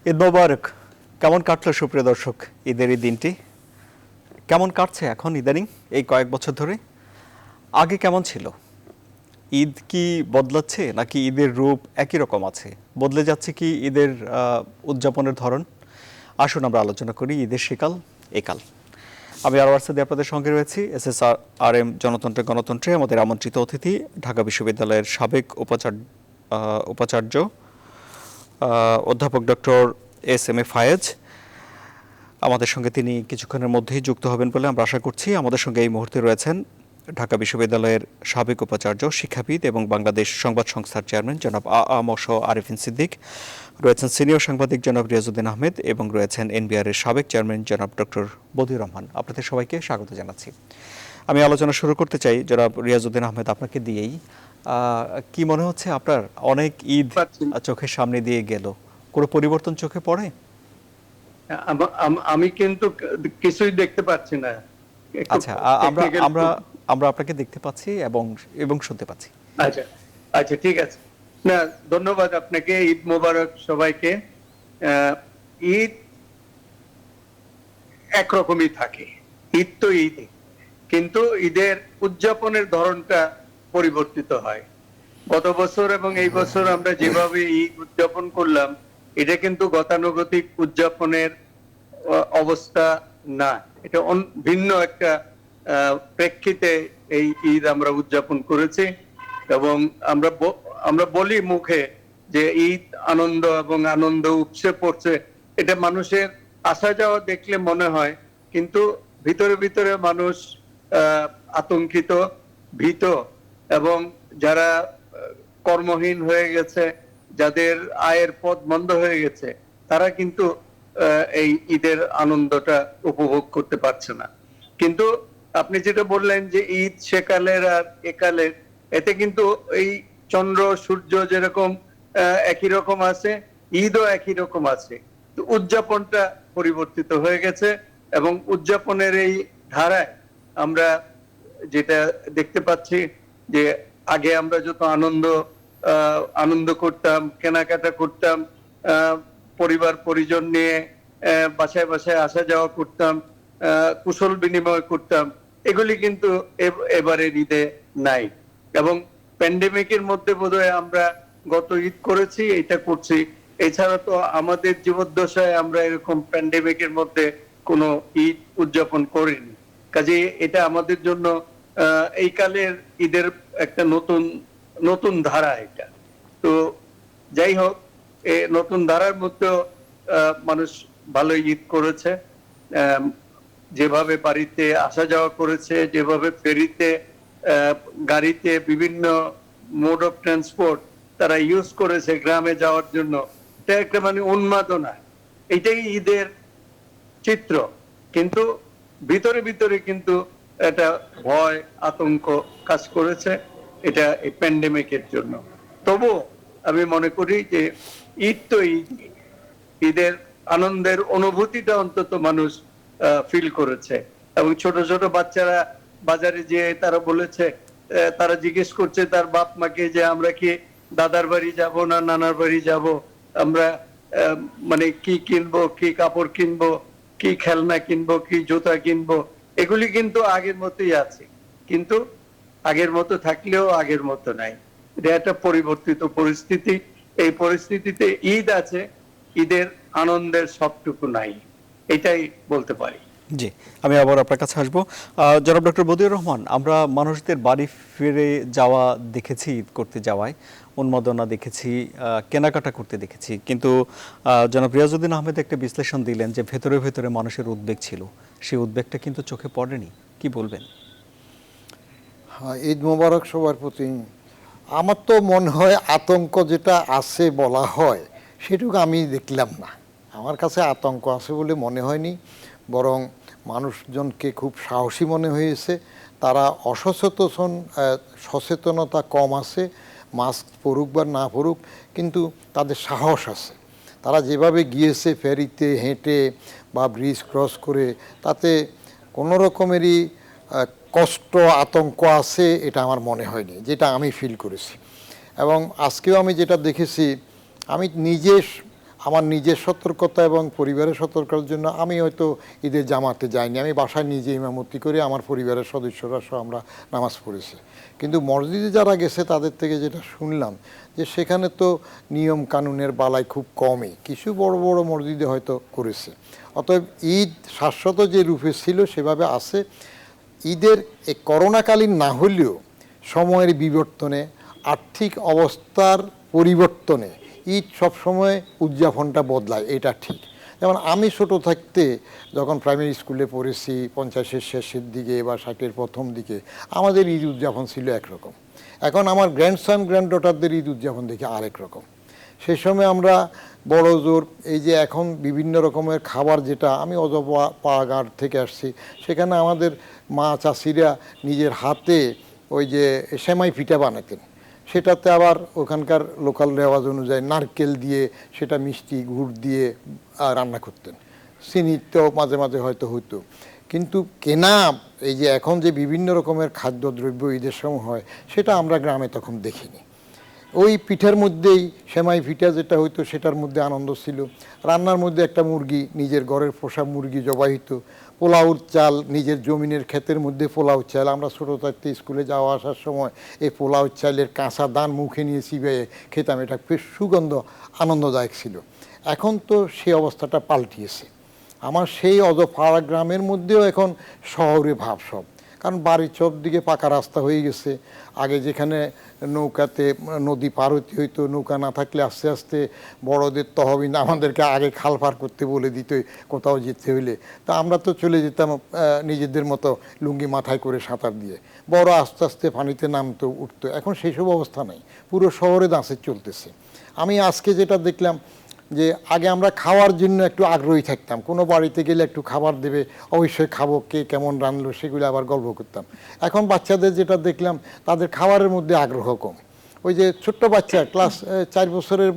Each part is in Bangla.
ঈদ মোবারক। কেমন কাটলো সুপ্রিয় দর্শক ঈদের এই দিনটি? কেমন কাটছে এখন ইদানিং এই কয়েক বছর ধরে? আগে কেমন ছিল? ঈদ কি বদলাচ্ছে নাকি ঈদের রূপ একই রকম আছে? বদলে যাচ্ছে কি ঈদের উদযাপনের ধরন? আসুন আমরা আলোচনা করি ঈদের সেকাল একাল। আমি আরওয়ার সাদি আপনাদের সঙ্গে রয়েছি। SSRM জনতন্ত্রে গণতন্ত্রে আমাদের আমন্ত্রিত অতিথি ঢাকা বিশ্ববিদ্যালয়ের সাবেক উপাচার্য অধ্যাপক ডক্টর SM ফায়েজ। আমাদের সঙ্গে তিনি কিছুক্ষণের মধ্যেই যুক্ত হবেন বলে আমরা আশা করছি। আমাদের সঙ্গে এই মুহূর্তে রয়েছেন ঢাকা বিশ্ববিদ্যালয়ের সাবেক উপাচার্য, শিক্ষাবিদ এবং বাংলাদেশ সংবাদ সংস্থার চেয়ারম্যান জনাব আ.ম.স. আরিফিন সিদ্দিক, রয়েছেন সিনিয়র সাংবাদিক জনাব রিয়াজউদ্দিন আহমেদ এবং রয়েছেন NBR এর সাবেক চেয়ারম্যান জনাব ডক্টর বদিউর রহমান। আপনাদের সবাইকে স্বাগত জানাচ্ছি। আমি আলোচনা শুরু করতে চাই জনাব রিয়াজউদ্দিন আহমেদ, আপনাকে দিয়েই। কি মনে হচ্ছে আপনার? অনেক ঈদ চোখের সামনে দিয়ে গেল, কোনো পরিবর্তন চোখে পড়ে? আমি কিন্তু কিছুই দেখতে পাচ্ছি না। আচ্ছা, আমরা আপনাকে দেখতে পাচ্ছি এবং শুনতে পাচ্ছি। আচ্ছা আচ্ছা, ঠিক আছে। না, ধন্যবাদ আপনাকে। ঈদ মোবারক সবাইকে। ঈদ একরকমই থাকে, ঈদ তো ঈদ, কিন্তু ঈদের উদযাপনের ধরনটা পরিবর্তিত হয়। গত বছর এবং এই বছর আমরা যেভাবে ঈদ উদযাপন করলাম, এটা কিন্তু গতানুগতিক উদযাপনের অবস্থা না। এটা ভিন্ন একটা প্রেক্ষিতে এই ঈদ আমরা উদযাপন করেছি। এবং আমরা বলি মুখে যে ঈদ আনন্দ এবং আনন্দ উপচে পড়ছে, এটা মানুষের আসা যাওয়া দেখলে মনে হয়, কিন্তু ভিতরে ভিতরে মানুষ আতঙ্কিত, ভীত, এবং যারা কর্মহীন হয়ে গেছে, যাদের আয়ের পথ বন্ধ হয়ে গেছে, তারা কিন্তু এই ঈদের আনন্দটা উপভোগ করতে পারছে না। কিন্তু আপনি যেটা বললেন যে ঈদ সেকালের আর একালের, এতে কিন্তু এই চন্দ্র সূর্য যেরকম একই রকম আছে, ঈদও একই রকম আছে। তো উদযাপনটা পরিবর্তিত হয়ে গেছে, এবং উদযাপনের এই ধারায় আমরা যেটা দেখতে পাচ্ছি যে আগে আমরা যত আনন্দ করতাম, কেনাকাটা করতাম, পরিবার পরিজন নিয়ে বাসায় বাসায় আসা যাওয়া করতাম, কুশল বিনিময় করতাম, এগুলি কিন্তু এবারের ঈদে নাই। এবং প্যান্ডেমিকের মধ্যে বোধহয় আমরা গত ঈদ করেছি, এটা করছি। এছাড়া তো আমাদের জীবদ্দশায় আমরা এরকম প্যান্ডেমিকের মধ্যে কোনো ঈদ উদযাপন করিনি। কাজে এটা আমাদের জন্য এই কালের ঈদের একটা নতুন ধারা এটা। তো যাই হোক, নতুন ধারার মধ্যে মানুষ ভালো ঈদ করেছে। যেভাবে বাড়িতে আসা যাওয়া করেছে, যেভাবে ফেরিতে, গাড়িতে, বিভিন্ন মোড অফ ট্রান্সপোর্ট তারা ইউজ করেছে গ্রামে যাওয়ার জন্য, এটা একটা মানে উন্মাদনা। এটাই ঈদের চিত্র। কিন্তু ভিতরে ভিতরে কিন্তু একটা ভয়, আতঙ্ক কাজ করেছে, এটা এই প্যান্ডেমিকের জন্য। তবু আমি মনে করি যে ঈদ তো ঈদের আনন্দের অনুভূতিটা অন্তত মানুষ ফিল করেছে। এবং ছোট ছোট বাচ্চারা বাজারে যে তারা বলেছে, তারা জিজ্ঞেস করছে তার বাপ মাকে যে আমরা কি দাদার বাড়ি যাব না নানার বাড়ি যাব, আমরা মানে কি কিনবো, কি কাপড় কিনবো, কি খেলনা কিনবো, কি জুতা কিনবো। এগুলি কিন্তু আগের মতোই আছে, কিন্তু আগের মতো থাকলেও আগের মতো নাই। এটা একটা পরিবর্তিত পরিস্থিতি। এই পরিস্থিতিতে ঈদ আছে, ঈদের আনন্দের সবটুকু নাই, এটাই বলতে পারি। জি, আমি আবার আপনার কাছে আসবো। জনাব ডক্টর বদিউর রহমান, আমরা মানুষদের বাড়ি ফিরে যাওয়া দেখেছি, ঈদ করতে যাওয়ায় উন্মাদনা দেখেছি, কেনাকাটা করতে দেখেছি, কিন্তু জনাব রিয়াজউদ্দিন আহমেদ একটা বিশ্লেষণ দিলেন যে ভেতরে ভেতরে মানুষের উদ্বেগ ছিল, সেই উদ্বেগটা কিন্তু চোখে পড়েনি। কি বলবেন? হ্যাঁ, ঈদ মোবারক সবার প্রতি। আমার তো মনে হয় আতঙ্ক যেটা আছে বলা হয়, সেটুকু আমি দেখলাম না। আমার কাছে আতঙ্ক আছে বলে মনে হয়নি, বরং মানুষজনকে খুব সাহসী মনে হয়েছে। তারা সচেতনতা কম আছে, মাস্ক পরুক বা না পরুক, কিন্তু তাদের সাহস আছে। তারা যেভাবে গিয়েছে ফেরিতে, হেঁটে বা ব্রিজ ক্রস করে, তাতে কোনো রকমেরই কষ্ট, আতঙ্ক আছে এটা আমার মনে হয়নি, যেটা আমি ফিল করেছি। এবং আজকেও আমি যেটা দেখেছি, আমি নিজে আমার নিজের সতর্কতা এবং পরিবারের সতর্কতার জন্য আমি হয়তো ঈদের জামাতে যাইনি, আমি বাসায় নিজে ইমামতি করে আমার পরিবারের সদস্যরা সহ আমরা নামাজ পড়েছি। কিন্তু মসজিদে যারা গেছে তাদের থেকে যেটা শুনলাম যে সেখানে তো নিয়ম কানুনের বালাই খুব কমই, কিছু বড় বড় মসজিদে হয়তো করেছে। অতএব ঈদ শাশ্বত যে রূপে ছিল সেভাবে আছে। ঈদের এই করোনাকালীন না হলেও সময়ের বিবর্তনে, আর্থিক অবস্থার পরিবর্তনে ঈদ সবসময় উদযাপনটা বদলায়, এটা ঠিক। যেমন আমি ছোট থাকতে যখন প্রাইমারি স্কুলে পড়েছি 50-এর শেষের দিকে বা 60-এর প্রথম দিকে, আমাদের ঈদ উদযাপন ছিল একরকম। এখন আমার গ্র্যান্ডসন গ্র্যান্ডডটারদের ঈদ উদযাপন দেখি আরেক রকম। সেই সময় আমরা বড় জোর এই যে এখন বিভিন্ন রকমের খাবার, যেটা আমি পাড়াঘাট থেকে আসছি, সেখানে আমাদের মা চাষিরা নিজের হাতে ওই যে সেমাই পিঠা বানাতেন, সেটাতে আবার ওখানকার লোকাল রেওয়াজ অনুযায়ী নারকেল দিয়ে সেটা মিষ্টি গুড় দিয়ে রান্না করতেন। চিনি তো মাঝে মাঝে হয়তো হতো, কিন্তু কেনা এই যে এখন যে বিভিন্ন রকমের খাদ্যদ্রব্য ঈদের সময় হয় সেটা আমরা গ্রামে তখন দেখিনি। ওই পিঠার মধ্যেই সেমাই পিঠা যেটা হইতো সেটার মধ্যে আনন্দ ছিল। রান্নার মধ্যে একটা মুরগি, নিজের ঘরের পোষা মুরগি জবাই হইতো। পোলাওর চাল, নিজের জমিনের ক্ষেতের মধ্যে পোলাও চাল, আমরা ছোটো থাকতে স্কুলে যাওয়া আসার সময় এই পোলাও চালের কাঁচা দান মুখে নিয়ে চিবিয়ে খেতাম, এটা বেশ সুগন্ধ আনন্দদায়ক ছিল। এখন তো সেই অবস্থাটা পাল্টিয়েছে। আমার সেই পাড়া গ্রামের মধ্যেও এখন শহরে ভাব সব, কারণ বাড়ির সব দিকে পাকা রাস্তা হয়ে গেছে। আগে যেখানে নৌকাতে নদী পার হতে হইতো, নৌকা না থাকলে আস্তে আস্তে বড়দের তহবিল আমাদেরকে আগে খাল পার করতে বলে দিত কোথাও যেতে হইলে, তা আমরা তো চলে যেতাম নিজেদের মতো লুঙ্গি মাথায় করে সাঁতার দিয়ে। বড় আস্তে আস্তে পানিতে নামতো উঠতো, এখন সেই সব অবস্থা নাই, পুরো শহরে দাঁচে চলতেছে। আমি আজকে যেটা দেখলাম যে আগে আমরা খাওয়ার জন্য একটু আগ্রহী থাকতাম, কোনো বাড়িতে গেলে একটু খাবার দেবে, অবশ্যই খাবো, কে কেমন রান্নলো সেগুলো আবার গল্প করতাম। এখন বাচ্চাদের যেটা দেখলাম তাদের খাবারের মধ্যে আগ্রহ কম। ওই যে ছোট্ট বাচ্চা ক্লাস 4 বছরের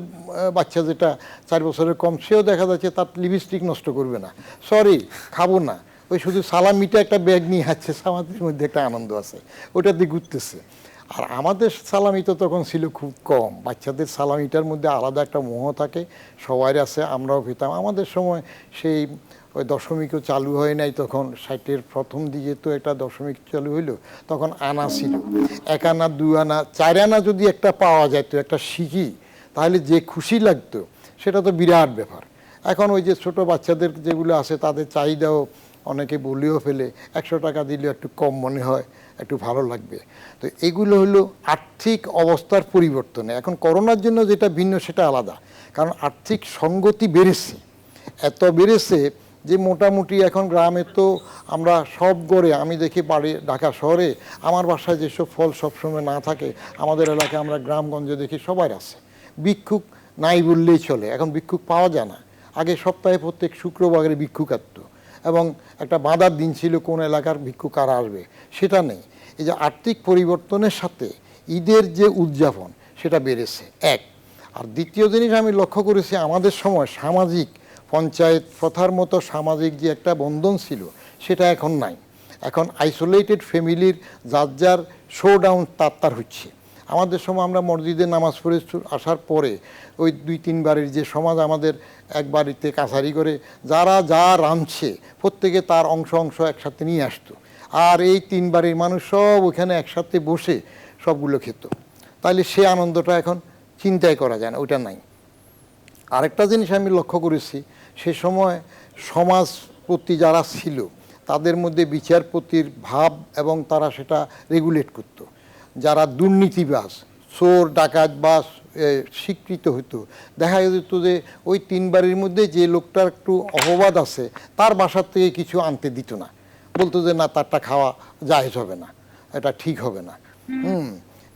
বাচ্চা, যেটা 4 বছরের কম, সেও দেখা যাচ্ছে তার লিপস্টিক নষ্ট করবে না, সরি খাবো না, ওই শুধু সালামিটা একটা ব্যাগ নিয়ে যাচ্ছে, সালামির মধ্যে একটা আনন্দ আছে, ওটা দিয়ে ঘুরতেছে। আর আমাদের সালামি তো তখন ছিল খুব কম, বাচ্চাদের সালামিটার মধ্যে আলাদা একটা মোহ থাকে, সবাই আছে, আমরাও পেতাম। আমাদের সময় সেই ওই দশমিকও চালু হয় নাই তখন, 60-এর প্রথম দিকে তো একটা দশমিক চালু হইলো, তখন আনা ছিল, 1 আনা 2 আনা 4 আনা যদি একটা পাওয়া যেত, একটা শিখি, তাহলে যে খুশি লাগতো সেটা তো বিরাট ব্যাপার। এখন ওই যে ছোট বাচ্চাদের যেগুলো আছে তাদের চাহিদাও অনেকে বলেও ফেলে, 100 টাকা দিলে একটু কম মনে হয়, একটু ভালো লাগবে। তো এগুলো হলো আর্থিক অবস্থার পরিবর্তনে। এখন করোনার জন্য যেটা ভিন্ন সেটা আলাদা, কারণ আর্থিক সঙ্গতি বেড়েছে, এত বেড়েছে যে মোটামুটি এখন গ্রামে তো আমরা সব গড়ে, আমি দেখি বাড়ি ঢাকা শহরে আমার বাসায় যেসব ফল সবসময় না থাকে, আমাদের এলাকায় আমরা গ্রামগঞ্জে দেখি সবার আছে। ভিক্ষুক নাই বললেই চলে, এখন ভিক্ষুক পাওয়া যায় না। আগে সপ্তাহে প্রত্যেক শুক্রবারে ভিক্ষুক আসতো এবং একটা বাঁধার দিন ছিল কোন এলাকার ভিক্ষুক কারা আসবে, সেটা নেই। এই যে আর্থিক পরিবর্তনের সাথে ঈদের যে উদযাপন সেটা বেড়েছে এক। আর দ্বিতীয় জিনিস আমি লক্ষ্য করেছি, আমাদের সময় সামাজিক পঞ্চায়েত প্রথার মতো সামাজিক যে একটা বন্ধন ছিল সেটা এখন নাই। এখন আইসোলেটেড ফ্যামিলির যার যার শোডাউন তার হচ্ছে। আমাদের সময় আমরা মসজিদে নামাজ পড়ে আসার পরে ওই 2-3 বাড়ির যে সমাজ, আমাদের এক বাড়িতে কাছারি করে যারা যা রাঁধছে প্রত্যেকে তার অংশ একসাথে নিয়ে আসতো, আর এই 3 বাড়ির মানুষ সব ওখানে একসাথে বসে সবগুলো খেত। তাহলে সে আনন্দটা এখন চিন্তাই করা যায় না, ওটা নাই। আরেকটা জিনিস আমি লক্ষ্য করেছি, সে সময় সমাজ প্রতি যারা ছিল তাদের মধ্যে বিচারপতির ভাব এবং তারা সেটা রেগুলেট করত। যারা দুর্নীতিবাজ, চোর ডাকাত বা স্বীকৃত হতো, দেখা যেত যে ওই 3 বাড়ির মধ্যে যে লোকটার একটু অপবাদ আছে তার বাসার থেকে কিছু আনতে দিত না, বলতো যে না তারটা খাওয়া জায়েজ হবে না, এটা ঠিক হবে না।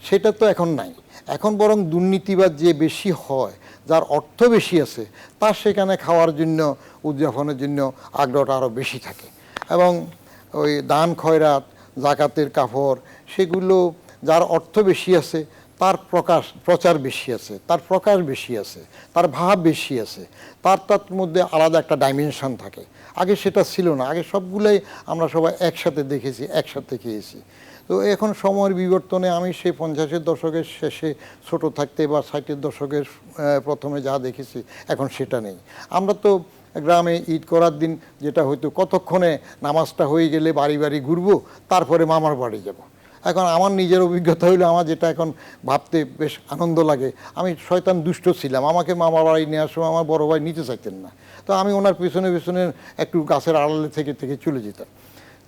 সেটা তো এখন নাই। এখন বরং দুর্নীতিবাদ যে বেশি হয়, যার অর্থ বেশি আছে, তার সেখানে খাওয়ার জন্য উদযাপনের জন্য আগ্রহটা আরও বেশি থাকে। এবং ওই দান খয়রাত, জাকাতের কাপড়, সেগুলো যার অর্থ বেশি আছে তার প্রচার বেশি আছে, তার প্রকাশ বেশি আছে, তার ভাব বেশি আছে, তার মধ্যে আলাদা একটা ডাইমেনশন থাকে। আগে সেটা ছিল না, আগে সবগুলোই আমরা সবাই একসাথে দেখেছি, একসাথে খেয়েছি। তো এখন সময়ের বিবর্তনে আমি সেই 50-এর দশকের শেষে ছোট থাকতে বা 60-এর দশকের প্রথমে যা দেখেছি এখন সেটা নেই। আমরা তো গ্রামে ঈদ করার দিন যেটা হয়তো কতক্ষণে নামাজটা হয়ে গেলে বাড়ি বাড়ি ঘুরবো, তারপরে মামার বাড়ি যাব। এখন আমার নিজের অভিজ্ঞতা হইলো, আমার যেটা এখন ভাবতে বেশ আনন্দ লাগে, আমি শয়তান দুষ্ট ছিলাম, আমাকে মামার বাড়ি নেওয়ার সময় আমার বড় ভাই নিতে চাইতেন না, তো আমি ওনার পিছনে পিছনে একটু গাছের আড়ালে থেকে থেকে চলে যেতাম।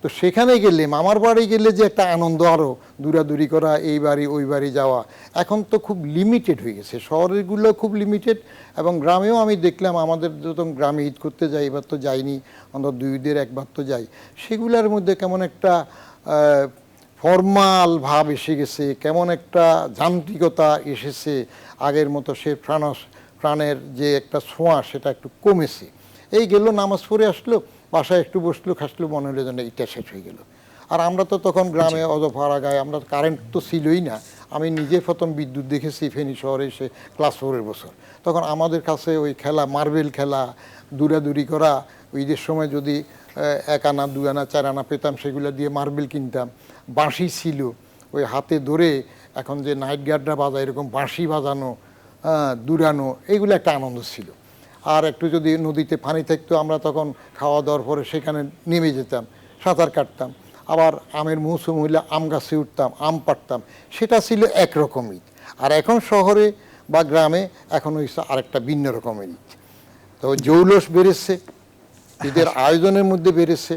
তো সেখানে গেলে, মামার বাড়ি গেলে যে একটা আনন্দ, আরও দূরাদূরি করা, এই বাড়ি ওই বাড়ি যাওয়া, এখন তো খুব লিমিটেড হয়ে গেছে। শহরেরগুলো খুব লিমিটেড, এবং গ্রামেও আমি দেখলাম, আমাদের যখন গ্রামে ঈদ করতে যাই, এবার তো যাইনি, অন্তত 2 ঈদের একবার তো যাই, সেগুলোর মধ্যে কেমন একটা ফর্মাল ভাব এসে গেছে, কেমন একটা যান্ত্রিকতা এসেছে। আগের মতো সে প্রাণের যে একটা ছোঁয়া, সেটা একটু কমেছে। এই গেল, নামাজ পড়ে আসলো, বাসায় একটু বসলো, খাসলো, মনে হলো যেন এটা শেষ হয়ে গেল। আর আমরা তো তখন গ্রামে অজপাড়া গায়ে, আমরা কারেন্ট তো ছিলই না। আমি নিজে প্রথম বিদ্যুৎ দেখেছি ফেনী শহরে এসে ক্লাস 4-এর বছর। তখন আমাদের কাছে ওই খেলা, মার্বেল খেলা, দূরাদূরি করা, ঈদের সময় যদি 1 আনা 2 আনা 4 আনা পেতাম, সেগুলো দিয়ে মার্বেল কিনতাম। বাঁশি ছিল, ওই হাতে ধরে, এখন যে নাইট গার্ডরা বাজায় এরকম বাঁশি বাজানো, দূরানো, এইগুলো একটা আনন্দ ছিল। আর একটু যদি নদীতে পানি থাকতো, আমরা তখন খাওয়া দাওয়ার পরে সেখানে নেমে যেতাম, সাঁতার কাটতাম। আবার আমের মৌসুম হইলে আম গাছে উঠতাম, আম পাড়তাম। সেটা ছিল একরকম ঈদ। আর এখন শহরে বা গ্রামে এখন হয়েছে আরেকটা ভিন্ন রকমের ঈদ। তো জৌলস বেড়েছে, ঈদের আয়োজনের মধ্যে বেড়েছে,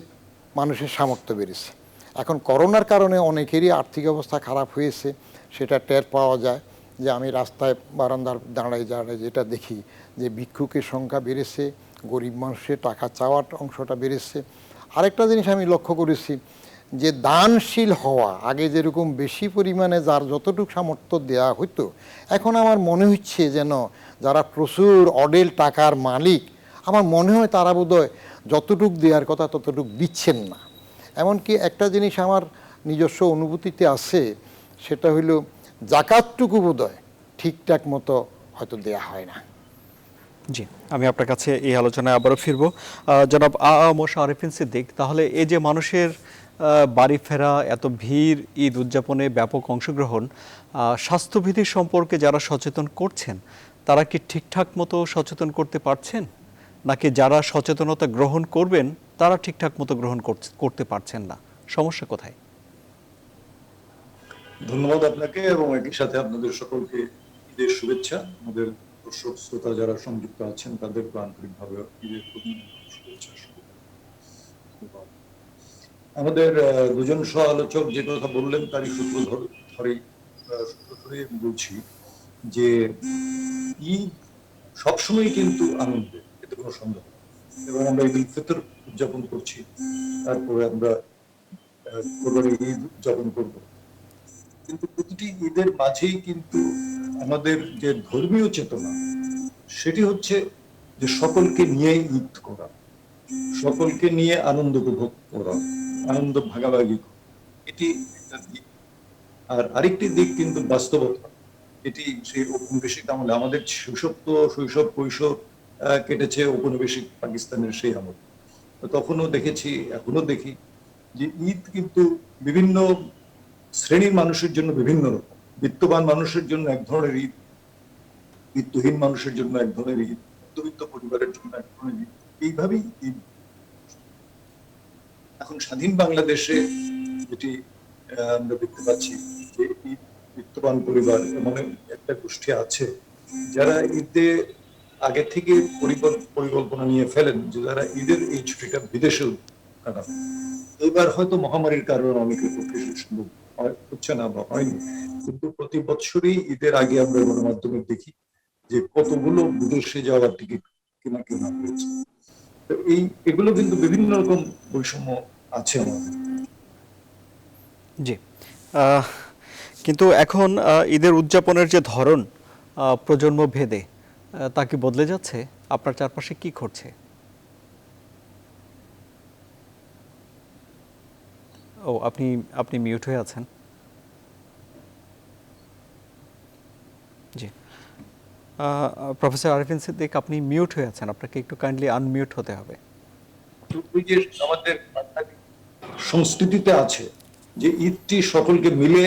মানুষের সামর্থ্য বেড়েছে। এখন করোনার কারণে অনেকেরই আর্থিক অবস্থা খারাপ হয়েছে, সেটা টের পাওয়া যায়। যে আমি রাস্তায় বারান্দার দাঁড়ায় যেটা দেখি, যে ভিক্ষুকের সংখ্যা বেড়েছে, গরিব মানুষের টাকা চাওয়ার অংশটা বেড়েছে। আরেকটা জিনিস আমি লক্ষ্য করেছি, যে দানশীল হওয়া, আগে যেরকম বেশি পরিমাণে যার যতটুকু সামর্থ্য দেওয়া হতো, এখন আমার মনে হচ্ছে যেন যারা প্রচুর অডেল টাকার মালিক, আমার মনে হয় তারা বোধহয় যতটুক দেওয়ার কথা ততটুক দিচ্ছেন না। এমনকি একটা জিনিস আমার নিজস্ব অনুভূতিতে আছে, সেটা হইল জাকাতটুকু বোধহয় ঠিকঠাক মতো হয়তো দেয়া হয় না। জি, আমি আপনার কাছে এই আলোচনায় আবারও ফিরবো। জনাব আরিফিন সিদ্দিক, তাহলে এই যে মানুষের বাড়ি ফেরা, এত ভিড়, ঈদ উদযাপনে ব্যাপক অংশগ্রহণ, স্বাস্থ্যবিধি সম্পর্কে যারা সচেতন করছেন, তারা কি ঠিকঠাক মতো সচেতন করতে পারছেন, নাকি যারা সচেতনতা গ্রহণ করবেন তারা ঠিকঠাক মতো গ্রহণ করতে পারছেন না? সমস্যা কোথায়? ধন্যবাদ আপনাকে, এবং একই সাথে আপনাদের সকলকে ঈদের শুভেচ্ছা। আমাদের দর্শক শ্রোতা যারা সংযুক্ত আছেন তাদের আন্তরিকভাবে ঈদের শুভেচ্ছা। আমাদের দুজন সহ আলোচক যে কথা বললেন তারই সূত্র ধরেই বলছি যে ঈদ সবসময় কিন্তু আনন্দের, এতে কোনো সন্দেহ নেই। এবং আমরা ঈদ উল ফিতর উদযাপন করছি, তারপরে আমরা কোরবানির ঈদ উদযাপন করবো। কিন্তু প্রতিটি ঈদের মাঝেই কিন্তু আমাদের যে ধর্মীয় চেতনা, সেটি হচ্ছে যে সকলকে নিয়ে ঈদ করা, সকলকে নিয়ে আনন্দ উপভোগ করা, আনন্দ ভাগাভাগি করা, এটি একটা দিক। আর আরেকটি দিক কিন্তু বাস্তবতা, এটি সেই ঔপনিবেশিক আমলে। আমাদের শৈশব কৈশোর কেটেছে ঔপনিবেশিক পাকিস্তানের সেই আমল। তখনও দেখেছি, এখনো দেখি যে ঈদ কিন্তু বিভিন্ন শ্রেণীর মানুষের জন্য বিভিন্ন রকম। বিত্তবান মানুষের জন্য এক ধরনের ঈদ, বিত্তহীন মানুষের জন্য এক ধরনের ঈদ, মধ্যবিত্ত পরিবারের জন্য এক ধরনের ঈদ, এইভাবেই ঈদ। এখন স্বাধীন বাংলাদেশে যেটি আমরা দেখতে পাচ্ছি, যে ঈদ বিত্তবান পরিবার এমন একটা গোষ্ঠী আছে যারা ঈদে আগে থেকে পরিকল্পনা নিয়ে ফেলেন যে যারা ঈদের এই ছুটিটা বিদেশে কাটাবে। এবার হয়তো মহামারীর কারণে অনেকের পক্ষে সম্ভব হচ্ছে না বা হয়নি, কিন্তু প্রতি বছরই ঈদের আগে আমরা গণমাধ্যমে দেখি যে কতগুলো বিদেশে যাওয়ার টিকিট কেনা হয়েছে। তো এগুলো কিন্তু বিভিন্ন রকম বৈষম্য আছে আমাদের। জি, কিন্তু এখন ঈদের উদযাপনের যে ধরন প্রজন্ম ভেদে, তা কি বদলে যাচ্ছে? আপনার চারপাশে কি ঘটছে? ও, আপনি মিউট হয়ে আছেন। জি, প্রফেসর আরিফিন সিদ্দিক, আপনি মিউট হয়ে আছেন, আপনাকে একটু কাইন্ডলি আনমিউট হতে হবে। ওই যে আমাদের সংস্কৃতিতে আছে যে ঈদটি সকলকে মিলে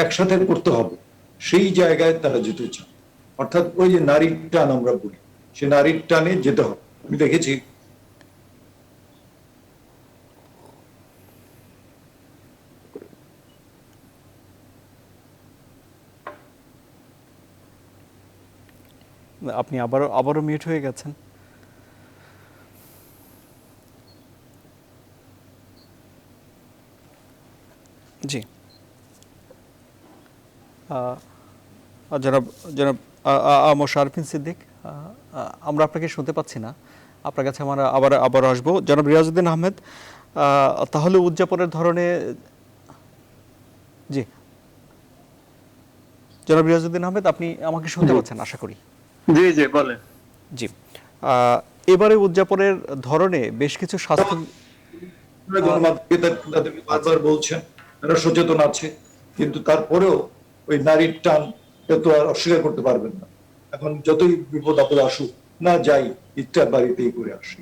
একসাথে করতে হবে, সেই জায়গায় তারা যেতে চায়। অর্থাৎ ওই যে নারীর টান আমরা বলি, সে নারীর টানে যেতে হবে। আমি দেখেছি আপনি আবারও মিউট হয়ে গেছেন। জি, জনাব জনাব শারফিন সিদ্দিক, আমরা আপনাকে শুনতে পাচ্ছি না, আপনার কাছে আমরা আবার আসবো। জনাব রিয়াজউদ্দিন আহমেদ, তাহলে উদযাপনের ধরনে, জি জনাব রিয়াজউদ্দিন আহমেদ, আপনি আমাকে শুনতে পাচ্ছেন আশা করি। জি জি বলেন। জি, এবারে উদযাপনের ধরনে বেশ কিছু স্বাস্থ্য গণমাধ্যমে তাদেরকে বারবার বলছেন, তারা সচেতন আছে, কিন্তু তারপরেও ওই নারীর টান তো আর অস্বীকার করতে পারবেন না। এখন যতই বিপদ আপদ আসুক, না যাই, ইচ্ছা বাড়িতেই করে আসি।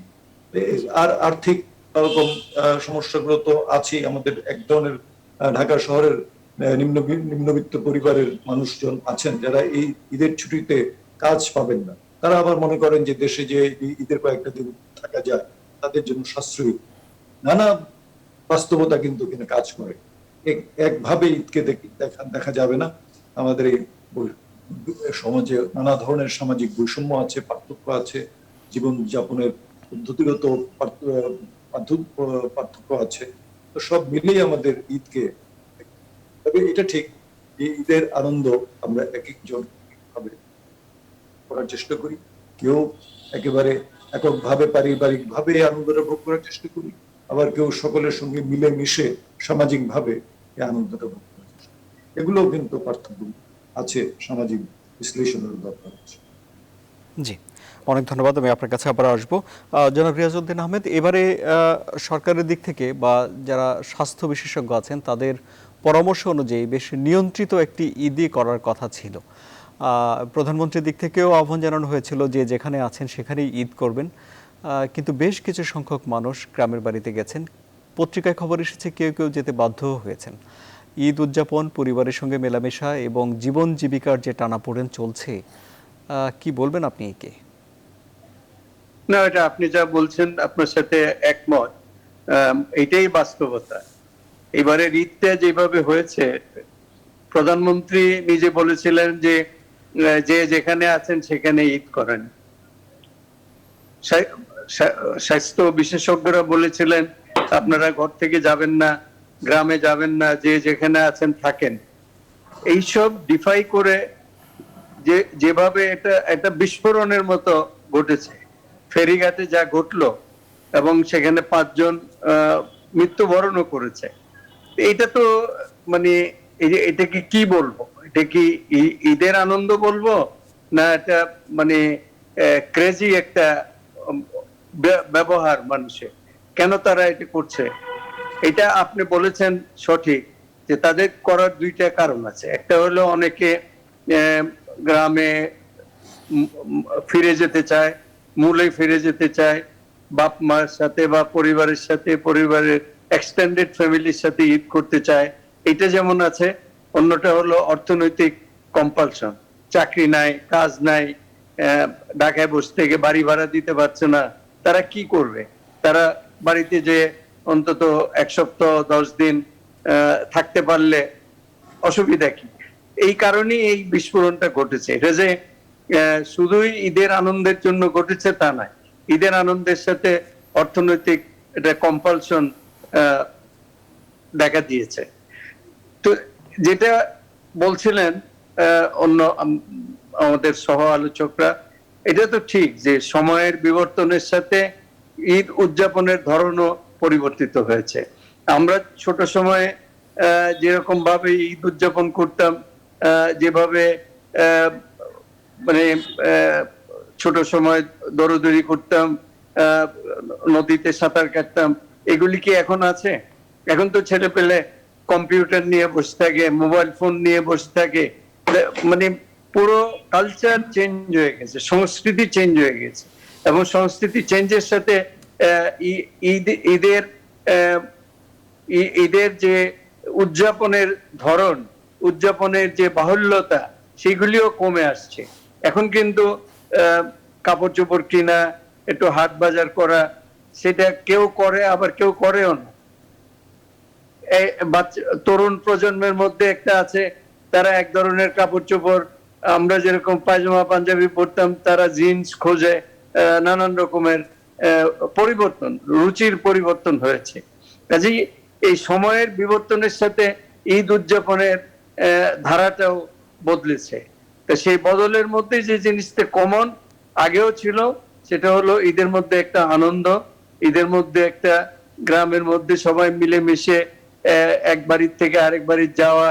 আর আর্থিক এরকম সমস্যাগুলো তো আছেই। আমাদের এক ধরনের ঢাকা শহরের নিম্নবিত্ত পরিবারের মানুষজন আছেন যারা এই ঈদের ছুটিতে কাজ পাবেন না। তারা আবার মনে করেন যে দেশে যে ঈদের কয়েকটা দিন থাকা যায় তাদের জন্য সাশ্রয়ী। নানা বাস্তবতা কিন্তু এখানে কাজ করে। একভাবে ঈদকে দেখা যাবে না। আমাদের এই সমাজে নানা ধরনের সামাজিক বৈষম্য আছে, পার্থক্য আছে, জীবনযাপনের পদ্ধতিগত পার্থক্য আছে। তো সব মিলিয়ে আমাদের ঈদকে, তবে এটা ঠিক যে ঈদের আনন্দ আমরা এক একজন ভাবে করার চেষ্টা করি। কেউ একেবারে এককভাবে পারিবারিক ভাবে আনন্দটা ভোগ করার চেষ্টা করি, আবার কেউ সকলের সঙ্গে মিলে মিশে সামাজিক ভাবে এই আনন্দটা ভোগ করার চেষ্টা করি। এগুলো কিন্তু পার্থক্য আছে, সামাজিক বিশ্লেষণের দরকার আছে। জি, অনেক ধন্যবাদ। আমি আপনার কাছে আবার আসবো। জনাব রিয়াজউদ্দিন আহমেদ, এবারে সরকারের দিক থেকে বা যারা স্বাস্থ্য বিশেষজ্ঞ আছেন তাদের পরামর্শ অনুযায়ী বেশ নিয়ন্ত্রিত একটি ঈদই করার কথা ছিল। প্রধানমন্ত্রীর দিক থেকেও আহ্বান জানানো হয়েছিল যে যেখানে আছেন সেখানেই ঈদ করবেন, কিন্তু বেশ কিছু সংখ্যক মানুষ গ্রামের বাড়িতে গেছেন। পত্রিকায় খবর এসেছে কেউ কেউ যেতে বাধ্য হয়েছেন। ঈদ উদযাপন, পরিবারের সঙ্গে মেলামেশা এবং জীবন জীবিকার যে টানাপোড়েন চলছে, কি বলবেন আপনি একে? না, এটা আপনি যা বলছেন আপনার সাথে একমত। এটাই বাস্তবতা। এবারে ঈদটা যেভাবে হয়েছে, প্রধানমন্ত্রী নিজে বলেছিলেন যে যে যেখানে আছেন সেখানে ঈদ করেন। স্বাস্থ্য বিশেষজ্ঞরা বলেছিলেন আপনারা ঘর থেকে যাবেন না, গ্রামে যাবেন না, যে যেখানে আছেন থাকেন। এইসব ডিফাই করে যেভাবে এটা একটা বিস্ফোরণের মতো ঘটেছে, ফেরিঘাটে যা ঘটলো এবং সেখানে 5 জন মৃত্যুবরণও করেছে। এটা তো মানে এটাকে কি বলবো, এটা কি ঈদের আনন্দ বলবো, না এটা মানে ক্রেজি একটা ব্যবহার মানুষের? কেন তারা এটা করছে? এটা আপনি বলেছেন সঠিক যে তাদের করার 2টা কারণ আছে। একটা হলো অনেকে গ্রামে ফিরে যেতে চায়, মূলে ফিরে যেতে চায়, বাপ মার সাথে বা পরিবারের সাথে, পরিবারের এক্সটেন্ডেড ফ্যামিলির সাথে ঈদ করতে চায়, এটা যেমন আছে। অন্যটা হলো অর্থনৈতিক কম্পালশন, চাকরি নাই, কাজ নাই, ঢাকায় বসে থেকে বাড়ি ভাড়া দিতে পারছে না, তারা কি করবে? তারা বাড়িতে যে অন্তত 1 সপ্তাহ 10 দিন থাকতে পারলে অসুবিধা কি? এই কারণেই এই বিস্ফোরণটা ঘটেছে। এটা যে শুধুই ঈদের আনন্দের জন্য ঘটেছে তা নয়, ঈদের আনন্দের সাথে অর্থনৈতিক এটা কম্পালশন দেখা দিয়েছে। তো যেটা বলছিলেন অন্য আমাদের সহ আলোচকরা, এটা তো ঠিক যে সময়ের বিবর্তনের সাথে ঈদ উদযাপনের ধরনও পরিবর্তিত হয়েছে। আমরা ছোট সময়ে যেরকম ভাবে ঈদ উদযাপন করতাম, যেভাবে মানে ছোট সময় দৌড়দৌড়ি করতাম, নদীতে সাঁতার কাটতাম, এগুলি কি এখন আছে? এখন তো ছেলে পেলে কম্পিউটার নিয়ে বসে থাকে, মোবাইল ফোন নিয়ে বসে থাকে। মানে পুরো কালচার চেঞ্জ হয়ে গেছে, সংস্কৃতি চেঞ্জ হয়ে গেছে, এবং সংস্কৃতি চেঞ্জের সাথে ঈদের যে উদযাপনের ধরন, উদযাপনের যে বাহুল্যতা, সেগুলিও কমে আসছে। এখন কিন্তু কাপড় চোপড় কিনা, একটু হাট বাজার করা, সেটা কেউ করে, আবার কেউ করেও না। তরুণ প্রজন্মের মধ্যে একটা আছে, তারা এক ধরনের কাপড় চোপড়, আমরা যেরকম পায়জামা পাঞ্জাবি পরতাম, তারা জিন্স খোঁজে। নানান রকমের পরিবর্তন, রুচির পরিবর্তন হয়েছে। কাজেই এই সময়ের বিবর্তনের সাথে ঈদ উদযাপনের ধারাটাও বদলেছে। তো সেই বদলের মধ্যে যে জিনিসটা কমন আগেও ছিল, সেটা হলো ঈদের মধ্যে একটা আনন্দ, ঈদের মধ্যে একটা গ্রামের মধ্যে সবাই মিলেমিশে এক বাড়ির থেকে আরেক বাড়ির যাওয়া,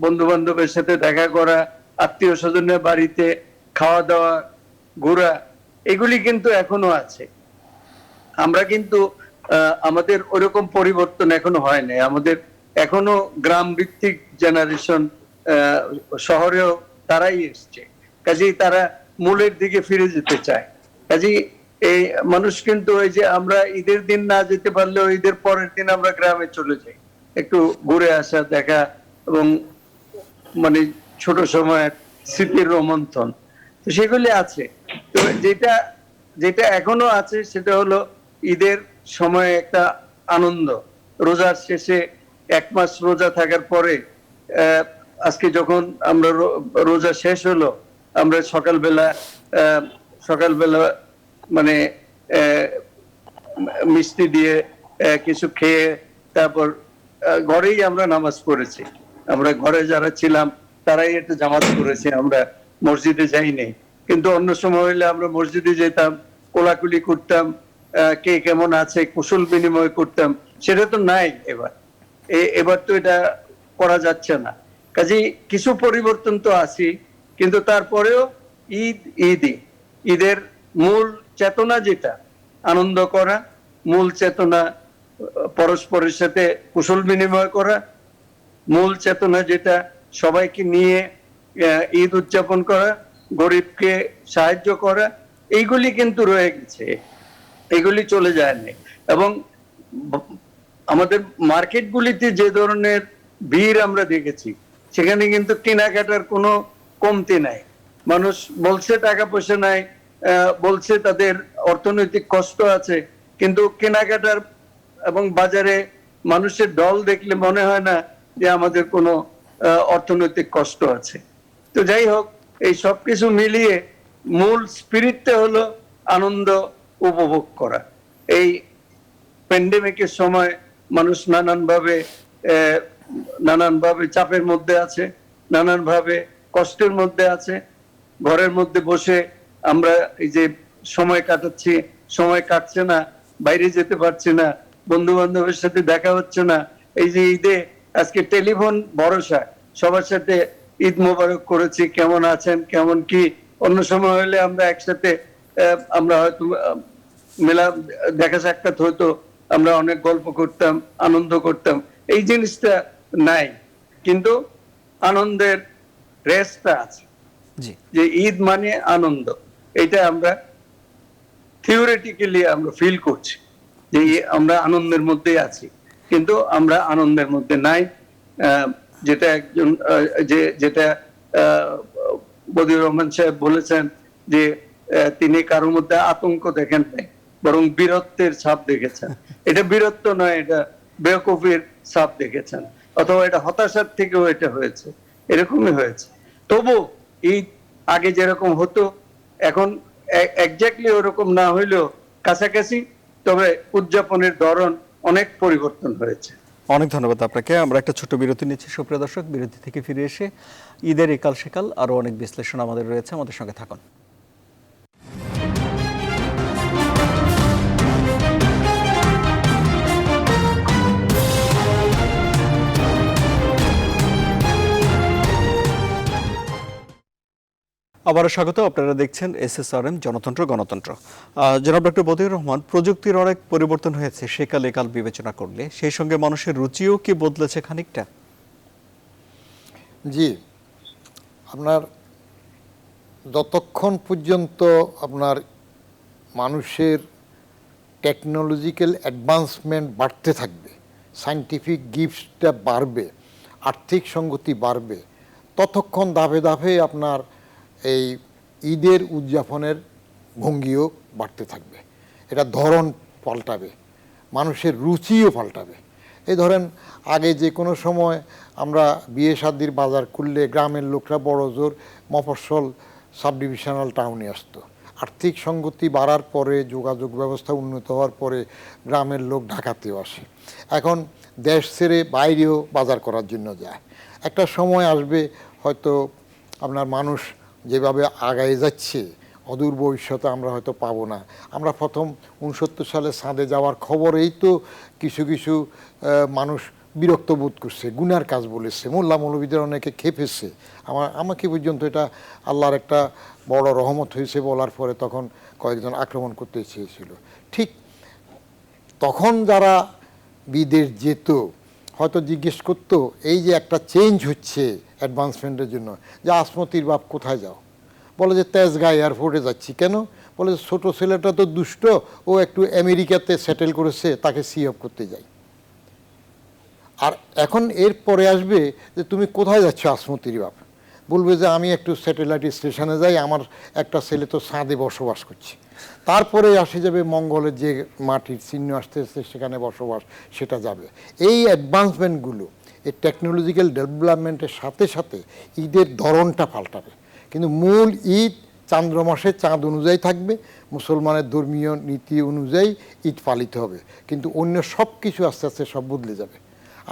বন্ধু বান্ধবের সাথে দেখা করা, আত্মীয় স্বজনের বাড়িতে খাওয়া দাওয়া, ঘোরা, এগুলি কিন্তু এখনো আছে। আমরা কিন্তু আমাদের ওরকম পরিবর্তন এখনো হয় নাই। আমাদের এখনো গ্রাম ভিত্তিক জেনারেশন, শহরেও তারাই এসছে। কাজেই তারা মূলের দিকে ফিরে যেতে চায়। কাজেই এই মানুষ কিন্তু ওই যে আমরা ঈদের দিন না যেতে পারলেও ঈদের পরের দিন আমরা গ্রামে চলে যাই, একটু ঘুরে আসা, দেখা, এবং মানে ছোট সময়ের স্মৃতির রোমন্থন, তো সেগুলি আছে। তো যেটা যেটা এখনো আছে সেটা হলো ঈদের সময় একটা আনন্দ। রোজার শেষে 1 মাস রোজা থাকার পরে আজকে যখন আমরা রোজা শেষ হলো, আমরা সকালবেলা মানে মিষ্টি দিয়ে কিছু খেয়ে তারপর ঘরেই আমরা নামাজ পড়েছি। আমরা ঘরে যারা ছিলাম তারাই একটা জামাত করেছি, আমরা মসজিদে যাইনি। কিন্তু অন্য সময় হলে আমরা মসজিদে যেতাম, কোলাকুলি করতাম, কে কেমন আছে কুশল বিনিময় করতাম। সেটা তো নাই এবার। এবার তো এটা করা যাচ্ছে না। কাজেই কিছু পরিবর্তন তো আছে, কিন্তু তারপরেও ঈদই। ঈদের মূল চেতনা যেটা, আনন্দ করা, মূল চেতনা পরস্পরের সাথে কুশল বিনিময় করা, মূল চেতনা যেটা সবাইকে নিয়ে ঈদ উদযাপন করা, গরিবকে সাহায্য করা, এইগুলি কিন্তু রয়ে গেছে, এগুলি চলে যায়নি। এবং আমাদের মার্কেটগুলিতে যে ধরনের ভিড় আমরা দেখেছি, সেখানে কিন্তু কেনাকাটার কোনো কমতি নাই। মানুষ বলছে টাকা পয়সা নাই, বলছে তাদের অর্থনৈতিক কষ্ট আছে, কিন্তু কেনাকাটার এবং বাজারে মানুষের ঢল দেখলে মনে হয় না যে আমাদের কোনো অর্থনৈতিক কষ্ট আছে। তো যাই হোক, এই সবকিছু মিলিয়ে মূল স্পিরিটটা হলো আনন্দ উপভোগ করা। এই প্যান্ডেমিকের সময় মানুষ নানানভাবে চাপের মধ্যে আছে, নানানভাবে কষ্টের মধ্যে আছে। ঘরের মধ্যে বসে আমরা এই যে সময় কাটাচ্ছি, সময় কাটছে না, বাইরে যেতে পারছি না, বন্ধু বান্ধবের সাথে দেখা হচ্ছে না। এই যে ঈদে আজকে টেলিফোন ভরসা, সবার সাথে ঈদ মোবারক করেছি, কেমন আছেন, কেমন কি। অন্য সময় হলে আমরা একসাথে আমরা হয়তো মেলা দেখা সাক্ষাৎ হতো, আমরা অনেক গল্প করতাম, আনন্দ করতাম। এই জিনিসটা নাই, কিন্তু আনন্দের রেসটা আছে। যে ঈদ মানে আনন্দ, এটা আমরা থিওরিটিক্যালি আমরা ফিল করছি যে আমরা আনন্দের মধ্যে আছি, কিন্তু আমরা আনন্দের মধ্যে নাই। যেটা একজন যেটা বদিউর রহমান সাহেব বলেছেন যে তিনি কারোর মধ্যে আতঙ্ক দেখেন নাই, বরং বীরত্বের ছাপ দেখেছেন। এটা বীরত্ব নয়, এটা বেয়াকুফির ছাপ দেখেছেন, অথবা এটা হতাশার থেকেও এটা হয়েছে, এরকমই হয়েছে। তবু ঈদ আগে যেরকম হতো এখন এক্স্যাক্টলি ওরকম না হইলেও কাছাকাছি, তবে উদযাপনের ধরন অনেক পরিবর্তন হয়েছে। অনেক ধন্যবাদ আপনাকে। আমরা একটা ছোট বিরতি নিচ্ছি সুপ্রিয় দর্শক। বিরতি থেকে ফিরে এসে ঈদের একাল সেকাল আরো অনেক বিশ্লেষণ আমাদের রয়েছে, আমাদের সঙ্গে থাকুন। আবারও স্বাগত। আপনারা দেখছেন SSRM জনতন্ত্র গণতন্ত্র। জনাব ডক্টর বদিউর রহমান, প্রযুক্তির অনেক পরিবর্তন হয়েছে সেকাল একাল বিবেচনা করলে, সেই সঙ্গে মানুষের রুচিও কি বদলেছে খানিকটা? জি, আপনার যতক্ষণ পর্যন্ত আপনার মানুষের টেকনোলজিক্যাল অ্যাডভান্সমেন্ট বাড়তে থাকবে, সায়েন্টিফিক গিফটটা বাড়বে, আর্থিক সঙ্গতি বাড়বে, ততক্ষণ ধাপে ধাপে আপনার এই ঈদের উদযাপনের ভঙ্গিও বাড়তে থাকবে। এটা ধরন পাল্টাবে, মানুষের রুচিও পাল্টাবে। এই ধরেন আগে যে কোনো সময় আমরা বিয়ে শাদির বাজার করলে গ্রামের লোকরা বড় জোর মফস্বল সাব ডিভিশনাল টাউনে আসতো। আর্থিক সঙ্গতি বাড়ার পরে, যোগাযোগ ব্যবস্থা উন্নত হওয়ার পরে গ্রামের লোক ঢাকাতেও আসে। এখন দেশ ছেড়ে বাইরেও বাজার করার জন্য যায়। একটা সময় আসবে হয়তো আপনার মানুষ যেভাবে আগায় যাচ্ছে, অদূর ভবিষ্যতে আমরা হয়তো পাবো না। আমরা প্রথম 69 সালে চাঁদে যাওয়ার খবরেই তো কিছু কিছু মানুষ বিরক্ত বোধ করছে, গুনার কাজ বলেছে, মোল্লা মৌলবীদের অনেকে খেপেছে। আমাকে পর্যন্ত এটা আল্লাহর একটা বড় রহমত হয়েছে বলার পরে তখন কয়েকজন আক্রমণ করতে চেয়েছিল। ঠিক তখন যারা বিদেশ যেত হয়তো জিজ্ঞেস করতো এই যে একটা চেঞ্জ হচ্ছে অ্যাডভান্সমেন্টের জন্য, যে আসমতির বাপ কোথায় যাও? বলে যে তেজগাঁ এয়ারপোর্টে যাচ্ছি। কেন? বলে যে ছোটো ছেলেটা তো দুষ্ট, ও একটু আমেরিকাতে সেটেল করেছে, তাকে সি অফ করতে যাই। আর এখন এর পরে আসবে যে তুমি কোথায় যাচ্ছ আসমতির বাপ? বলবে যে আমি একটু স্যাটেলাইট স্টেশনে যাই, আমার একটা ছেলে তো চাঁদে বসবাস করছে। তারপরে আসে যাবে মঙ্গলের যে মাটির চিহ্ন আসতে আসতে সেখানে বসবাস, সেটা যাবে। এই অ্যাডভান্সমেন্টগুলো, এই টেকনোলজিক্যাল ডেভেলপমেন্টের সাথে সাথে ঈদের ধরনটা পাল্টাবে। কিন্তু মূল ঈদ চান্দ্র মাসে চাঁদ অনুযায়ী থাকবে, মুসলমানের ধর্মীয় নীতি অনুযায়ী ঈদ পালিত হবে। কিন্তু অন্য সব কিছু আস্তে আস্তে সব বদলে যাবে।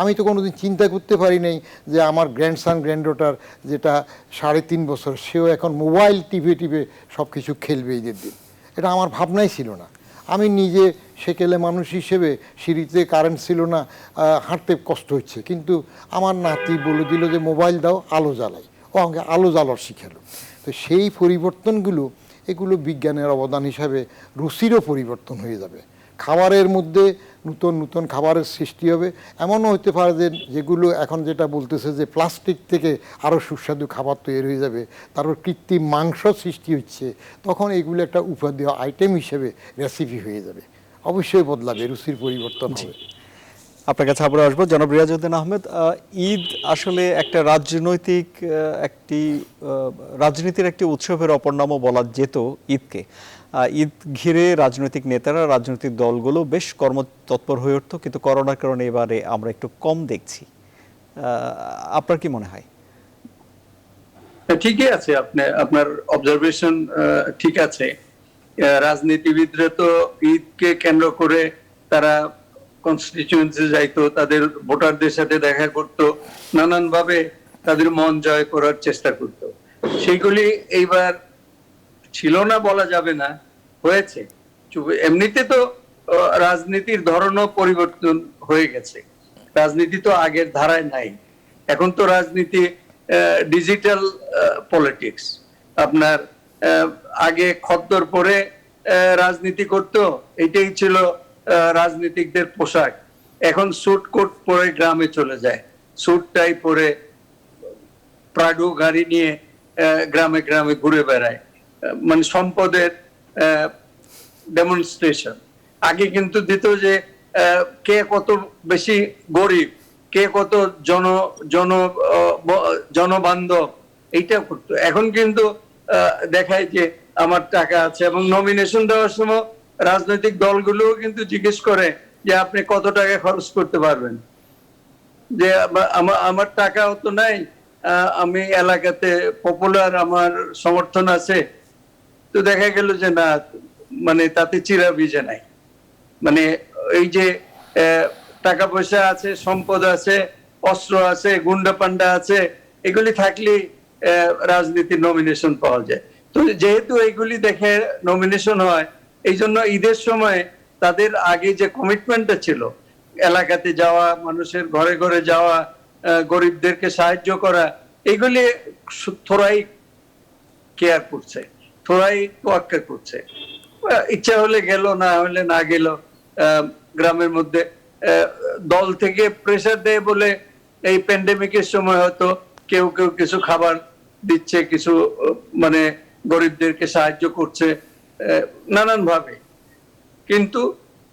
আমি তো কোনোদিন চিন্তা করতে পারি নাই যে আমার গ্র্যান্ডসান গ্র্যান্ডডটার যেটা 3.5 বছর, সেও এখন মোবাইল টিপে টিপে সব কিছু খেলবে ঈদের দিন। এটা আমার ভাবনাই ছিল না। আমি নিজে সেকেলে মানুষ হিসেবে সিঁড়িতে কারেন্ট ছিল না, হাঁটতে কষ্ট হচ্ছে, কিন্তু আমার নাতি বলে দিল যে মোবাইল দাও, আলো জ্বালাই, ও আমাকে আলো জ্বালার শিখালো। তো সেই পরিবর্তনগুলো, এগুলো বিজ্ঞানের অবদান হিসাবে রুচিরও পরিবর্তন হয়ে যাবে। খাবারের মধ্যে নতুন নতুন খাবারের সৃষ্টি হবে। এমনও হতে পারে যে যেগুলো এখন যেটা বলতেছে যে প্লাস্টিক থেকে আরও সুস্বাদু খাবার তৈরি হয়ে যাবে, তারপর কৃত্রিম মাংস সৃষ্টি হচ্ছে, তখন এগুলো একটা উপাদেয় আইটেম হিসেবে রেসিপি হয়ে যাবে। অবশ্যই বদলাবে, রুচির পরিবর্তন হবে। আপনার কাছে আবার আসবো জনাব রিয়াজউদ্দিন আহমেদ। ঈদ আসলে একটা রাজনীতির একটি উৎসবের অপর নামও বলা যেত ঈদকে। ঈদ ঘিরে রাজনৈতিক নেতারা, রাজনৈতিক দলগুলো বেশ কর্মতৎপর হয়ে উঠতো, কিন্তু করোনার কারণে এবারে আমরা একটু কম দেখছি। আপনার কি মনে হয়? ঠিকই আছে, আপনার অবজারভেশন ঠিক আছে। রাজনীতিবিদরা তো ঈদকে কেন্দ্র করে তারা কনস্টিটিউয়েন্সি যাইতো, তাদের ভোটারদের সাথে দেখা করতো, নানান ভাবে তাদের মন জয় করার চেষ্টা করত। সেইগুলি এইবার ছিল না বলা যাবে না, হয়েছে। এমনিতে তো রাজনীতির ধরনও পরিবর্তন হয়ে গেছে। রাজনীতি তো আগের ধারায় নাই। এখন তো রাজনীতি ডিজিটাল পলিটিক্স। আপনার আগে খদ্দর পরে রাজনীতি করত, এটাই ছিল রাজনীতিকদের পোশাক। এখন স্যুট কোট পরে গ্রামে চলে যায়, স্যুট টাই পরে প্রাডো গাড়ি নিয়ে গ্রামে গ্রামে ঘুরে বেড়ায়, মানে সম্পদের ডেমনস্ট্রেশন। আগে কিন্তু দিত যে কে কত বেশি গরিব, কে কত জনবান্ধব, এইটা করতো। এখন কিন্তু দেখায় যে আমার টাকা আছে, এবং নমিনেশন দেওয়ার সময় রাজনৈতিক দলগুলো কিন্তু জিজ্ঞেস করে যে আপনি কত টাকা খরচ করতে পারবেন, যে আমার টাকা অত নাই, আমি এলাকাতে পপুলার, আমার সমর্থন আছে। তো দেখা গেল যে না, মানে তাতে চিরা ভিজে নাই। মানে এই যে টাকা পয়সা আছে, সম্পদ আছে, অস্ত্র আছে, গুন্ডা পান্ডা আছে, এগুলি থাকলে রাজনীতির নমিনেশন পাওয়া যায়। তো যেহেতু এইগুলি দেখে নমিনেশন হয়, এই জন্য ঈদের সময় তাদের আগে যে কমিটমেন্টটা ছিল, এলাকাতে যাওয়া, মানুষের ঘরে ঘরে যাওয়া, গরিবদেরকে সাহায্য করা, এগুলি থোড়াই কেয়ার করছে, থোড়াই তোয়াক্কা করছে। ইচ্ছা হলে গেল, না হলে না গেল। গ্রামের মধ্যে দল থেকে প্রেসার দেয় বলে এই প্যান্ডেমিকের সময় হয়তো কেউ কেউ কিছু খাবার দিচ্ছে, কিছু মানে গরিবদেরকে সাহায্য করছে নানান ভাবে। কিন্তু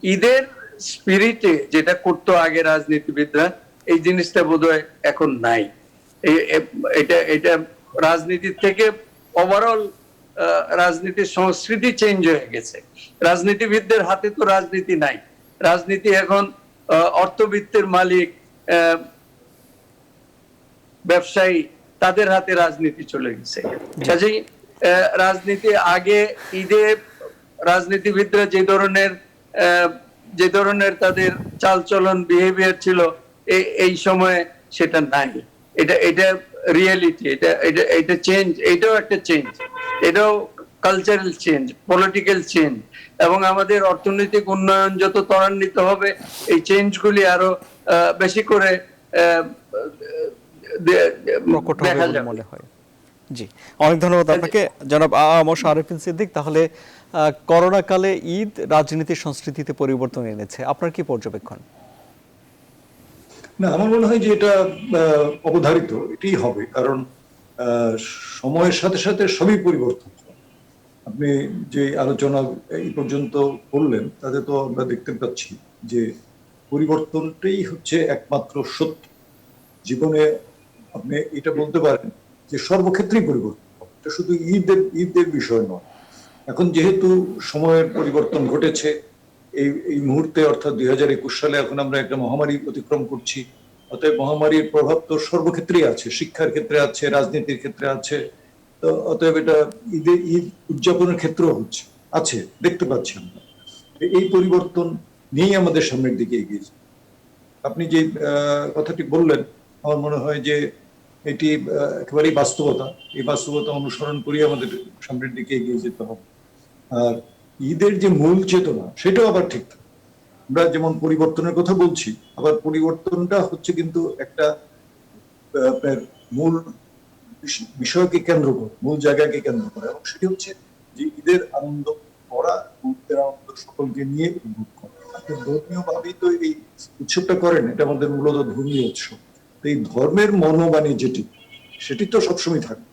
ঈদের স্পিরিটে যেটা করতো আগে রাজনীতিবিদরা, এই জিনিসটা বোধহয় এখন নাই। এটা এটা রাজনীতির থেকে ওভারঅল রাজনীতির সংস্কৃতি চেঞ্জ হয়ে গেছে। রাজনীতিবিদদের হাতে তো রাজনীতি নাই, রাজনীতি এখন অর্থবিত্তের মালিক, ব্যবসায়ী, তাদের হাতে রাজনীতি চলে গেছে। কাজেই রাজনীতি আগে ঈদে রাজনীতিবিদরা যে ধরনের তাদের চালচলন বিহেভিয়ার ছিল, এই সময়ে সেটা নাই। এটা রিয়েলিটি, এটা চেঞ্জ, এটাও একটা চেঞ্জ, এটাও কালচারাল চেঞ্জ, পলিটিক্যাল চেঞ্জ। এবং আমাদের অর্থনৈতিক উন্নয়ন যত ত্বরান্বিত হবে, এই চেঞ্জগুলি আরো বেশি করে প্রকট হবে বলে মনে হয়। জি, অনেক ধন্যবাদ আপনাকে জনাব আরিফিন সিদ্দিক। তাহলে করোনা কালে ঈদ রাজনীতির সংস্কৃতিতে পরিবর্তন এনেছে, আপনার কি পর্যবেক্ষণ? না, আমার মনে হয় যে এটা অবধারিত, এটাই হবে, কারণ সময়ের সাথে সাথে সবই পরিবর্তন। আপনি যে আলোচনা এই পর্যন্ত করলেন তাতে তো আমরা দেখতে পাচ্ছি যে পরিবর্তনটাই হচ্ছে একমাত্র সত্য জীবনে। আপনি এটা বলতে পারেন যে সর্বক্ষেত্রেই পরিবর্তন, এটা শুধু ঈদের বিষয় নয়। এখন যেহেতু সময়ের পরিবর্তন ঘটেছে, এই মুহূর্তে অর্থাৎ 2021 সালে এখন আমরা একটা মহামারী অতিক্রম করছি। অতএব মহামারীর প্রভাব তো সর্বক্ষেত্রেই আছে, শিক্ষার ক্ষেত্রে আছে, রাজনীতির ক্ষেত্রে আছে। তো অতএব এটা ঈদ উদযাপনের ক্ষেত্রেও আছে, দেখতে পাচ্ছি আমরা। এই পরিবর্তন নিয়েই আমাদের সামনের দিকে এগিয়ে যায়। আপনি যে কথাটি বললেন, আমার মনে হয় যে এটি একেবারেই বাস্তবতা। এই বাস্তবতা অনুসরণ করে আমাদের সামনের দিকে এগিয়ে যেতে হবে। আর ঈদের যে মূল চেতনা, সেটাও আবার ঠিক। আমরা যেমন পরিবর্তনের কথা বলছি, আবার পরিবর্তনটা হচ্ছে কিন্তু একটা মূল বিষয়কে কেন্দ্র করে, মূল জায়গাকে কেন্দ্র করে, এবং সেটি হচ্ছে যে ঈদের আনন্দ করা, ঈদের আনন্দ সকলকে নিয়ে উপভোগ করা। আপনি ধর্মীয় ভাবেই তো এই উৎসবটা করেন, এটা আমাদের মূলত ধর্মীয় উৎসব। তো এই ধর্মের মনোবাণী যেটি, সেটি তো সবসময় থাকে,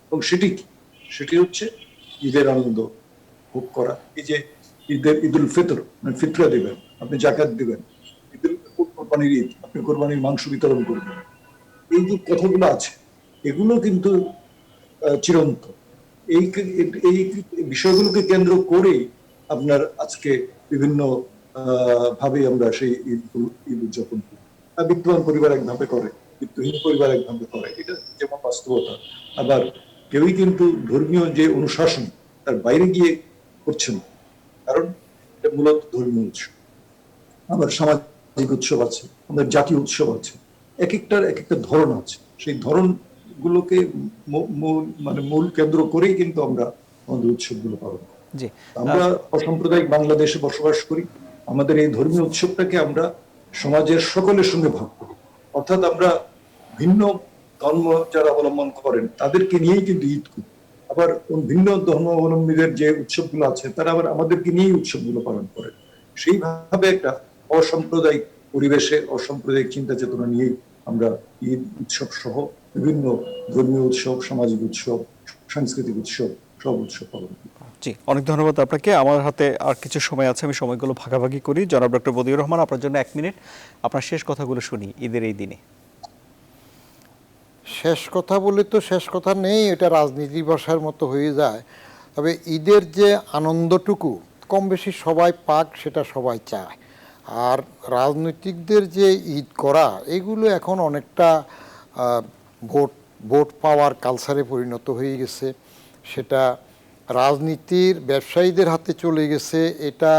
এবং সেটি হচ্ছে ঈদের আনন্দ ভোগ করা। এই যে ঈদুল ফিতর, মানে ফিতরা দিবেন, আপনি জাকাত দিবেন, কোরবানির ঈদ, আপনি কোরবানির মাংস বিতরণ করবেন, এই যে কথাগুলো আছে, এগুলো কিন্তু চিরন্ত। এই বিষয়গুলোকে কেন্দ্র করেই আপনার আজকে বিভিন্ন ভাবে আমরা সেই ঈদ উদযাপন করি। বিত্তবান পরিবার একভাবে করে, বিত্তহীন পরিবার একভাবে করে, এটা যেমন বাস্তবতা। আবার কেউই কিন্তু ধর্মীয় যে অনুশাসন তার বাইরে গিয়ে করছে না, কারণ এটা মূলত ধর্মীয় উৎসব। আবার সামাজিক উৎসব আছে, আমাদের জাতীয় উৎসব আছে, এক একটা ধরন আছে। সেই ধরন গুলোকে মূল কেন্দ্র করেই কিন্তু আমরা আমাদের উৎসবগুলো পালন করি। আমরা অসাম্প্রদায়িক বাংলাদেশে বসবাস করি, আমাদের এই ধর্মীয় উৎসবটাকে আমরা সমাজের সকলের সঙ্গে ভাগ করি। অর্থাৎ আমরা ভিন্ন ধর্ম যারা অবলম্বন করেন তাদেরকে নিয়েই কিন্তু ঈদ করি। আবার ভিন্ন ধর্মাবলম্বীদের যে উৎসবগুলো আছে তারা আবার আমাদেরকে নিয়েই উৎসবগুলো পালন করেন। সেইভাবে একটা অসাম্প্রদায়িক পরিবেশে অসাম্প্রদায়িক চিন্তা চেতনা নিয়েই আমরা ঈদ উৎসব সহ বিভিন্ন ধর্মীয় উৎসব, সামাজিক উৎসব, সাংস্কৃতিক উৎসব, সব উৎসব পালন করি। জি, অনেক ধন্যবাদ আপনাকে। আমার হাতে আর কিছু সময় আছে, আমি সময়গুলো ভাগাভাগি করি। জনাব ডক্টর বদিউর রহমান, আপনার জন্য 1 মিনিট, আপনার শেষ কথাগুলো শুনি ঈদের এই দিনে। শেষ কথা বলে তো শেষ কথা নেই, এটা রাজনীতি ভাষার মতো হয়ে যায়। তবে ঈদের যে আনন্দটুকু কম বেশি সবাই পাক, সেটা সবাই চায়। আর রাজনৈতিকদের যে ঈদ করা, এগুলো এখন অনেকটা ভোট পাওয়ার কালচারে পরিণত হয়ে গেছে। সেটা রাজনীতির ব্যবসায়ীদের হাতে চলে গেছে, এটা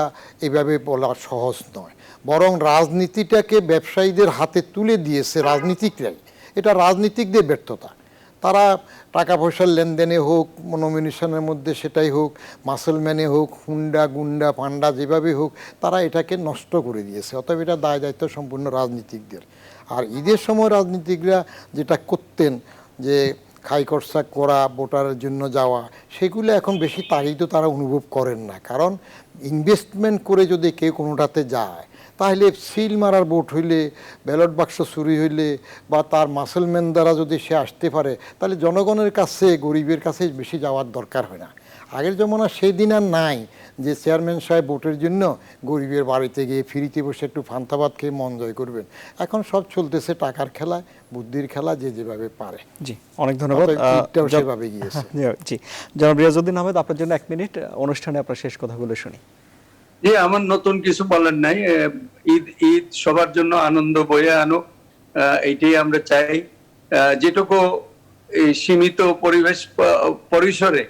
এভাবে বলা সহজ নয়। বরং রাজনীতিটাকে ব্যবসায়ীদের হাতে তুলে দিয়েছে রাজনীতিকরাই। এটা রাজনীতিকদের ব্যর্থতা। তারা টাকা পয়সার লেনদেনে হোক, নমিনেশনের মধ্যে সেটাই হোক, মাসলম্যানে হোক, হুন্ডা গুন্ডা পান্ডা যেভাবে হোক, তারা এটাকে নষ্ট করে দিয়েছে। অতএব এটা দায় দায়িত্ব সম্পূর্ণ রাজনীতিকদের। আর ঈদের সময় রাজনীতিকরা যেটা করতেন, যে খাই খরচা করা, ভোটারের জন্য যাওয়া, সেগুলো এখন বেশি তাগিদও তারা অনুভব করেন না। কারণ ইনভেস্টমেন্ট করে যদি কেউ কোনোটাতে যায়, তাহলে সিল মারার ভোট হইলে, ব্যালট বাক্স চুরি হইলে, বা তার মাসলম্যান দ্বারা যদি সে আসতে পারে, তাহলে জনগণের কাছে, গরিবের কাছে বেশি যাওয়ার দরকার হয় না। আগের জমানা সেই দিন আর নাই যে চেয়ারম্যান সাহেব ভোটের জন্য গরিবের বাড়িতে গিয়ে ফ্রিতে বসে একটু ফান্তাবাদ খেয়ে মন জয় করবেন। এখন সব চলতেছে টাকার খেলা, বুদ্ধির খেলা, যে যেভাবে পারে। জি, অনেক ধন্যবাদ। অতএব ঈদটাও সেভাবে গিয়েছে। জি, জনাব রিয়াজউদ্দিন আহমেদ, আপনার জন্য 1 মিনিট, অনুষ্ঠানে আপনার শেষ কথাগুলো শুনি। জি, আমার নতুন কিছু বলার নাই। ঈদ ঈদ সবার জন্য আনন্দ বয়ে আনুক, এইটাই আমরা চাই। যেটুকু এই সীমিত পরিবেশ পরিসরে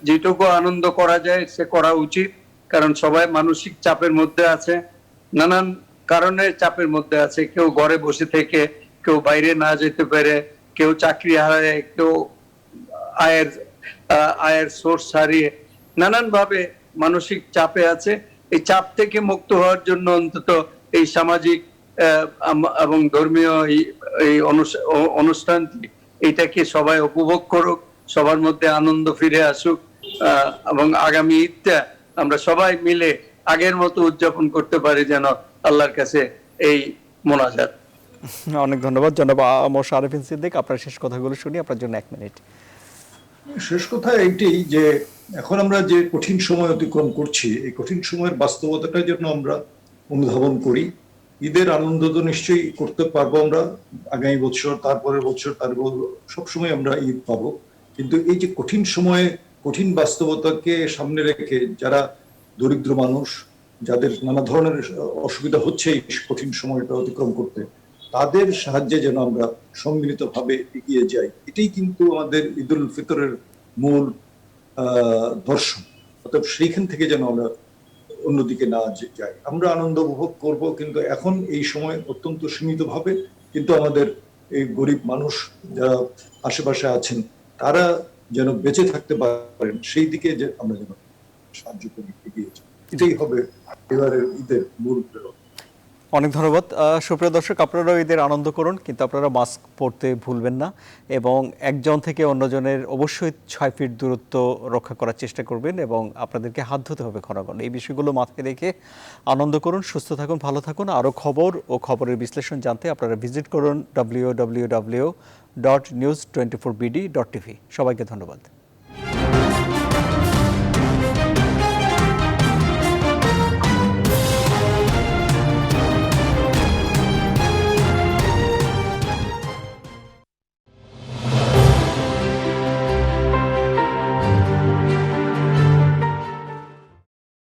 যেটুকু আনন্দ করা যায় সে করা উচিত, কারণ সবাই মানসিক চাপের মধ্যে আছে, নানান কারণে চাপের মধ্যে আছে। কেউ ঘরে বসে থেকে, কেউ বাইরে না যেতে পারে, কেউ চাকরি হারায়, কেউ আয়ের সোর্স হারিয়ে নানান ভাবে মানসিক চাপে আছে। এই চাপ থেকে মুক্ত হওয়ার জন্য অন্তত এই সামাজিক এবং ধর্মীয় এই অনুষ্ঠানটি, এটাকে সবাই উপভোগ করুক, সবার মধ্যে আনন্দ ফিরে আসুক, এবং আগামী ঈদটা আমরা সবাই মিলে আগের মতো উদযাপন করতে পারি, যেন আল্লাহর কাছে এই মোনাজাত। অনেক ধন্যবাদ। জনাব মোশাররফ আরেফিন সিদ্দিক, আপনার শেষ কথাগুলো শুনি, আপনার জন্য 1 মিনিট। শেষ কথা এইটাই যে এখন আমরা যে কঠিন সময় অতিক্রম করছি, এই কঠিন সময়ের বাস্তবতাটার জন্য আমরা অনুধাবন করি। ঈদের আনন্দ তো নিশ্চয়ই করতে পারবো আমরা আগামী বছর, তারপরের বছর, সবসময় আমরা ঈদ পাবো। কিন্তু এই যে কঠিন সময়ে কঠিন বাস্তবতাকে সামনে রেখে যারা দরিদ্র মানুষ, যাদের নানা ধরনের অসুবিধা হচ্ছে এই কঠিন সময়টা অতিক্রম করতে, তাদের সাহায্যে যেন আমরা সম্মিলিতভাবে এগিয়ে যাই, এটাই কিন্তু আমাদের ঈদুল ফিতরের মূল দর্শন। অর্থাৎ সেইখান থেকে যেন আমরা অন্যদিকে না যাই। আমরা আনন্দ উপভোগ করব, কিন্তু এখন এই সময় অত্যন্ত সীমিতভাবে, কিন্তু আমাদের এই গরিব মানুষ যারা আশেপাশে আছেন তারা যেন বেঁচে থাকতে পারেন, সেই দিকে যে আমরা যেন সাহায্য করি, এগিয়ে যাই। এটাই হবে এবারের ঈদের মূল প্রেরণা। অনেক ধন্যবাদ। সুপ্রিয় দর্শক, আপনারাও ঈদের আনন্দ করুন, কিন্তু আপনারা মাস্ক পরতে ভুলবেন না, এবং একজন থেকে অন্যজনের অবশ্যই 6 ফিট দূরত্ব রক্ষা করার চেষ্টা করবেন, এবং আপনাদেরকে হাত ধুতে হবে ঘন ঘন। এই বিষয়গুলো মাথায় রেখে আনন্দ করুন, সুস্থ থাকুন, ভালো থাকুন। আরও খবর ও খবরের বিশ্লেষণ জানতে আপনারা ভিজিট করুন www.news24bd.tv। সবাইকে ধন্যবাদ।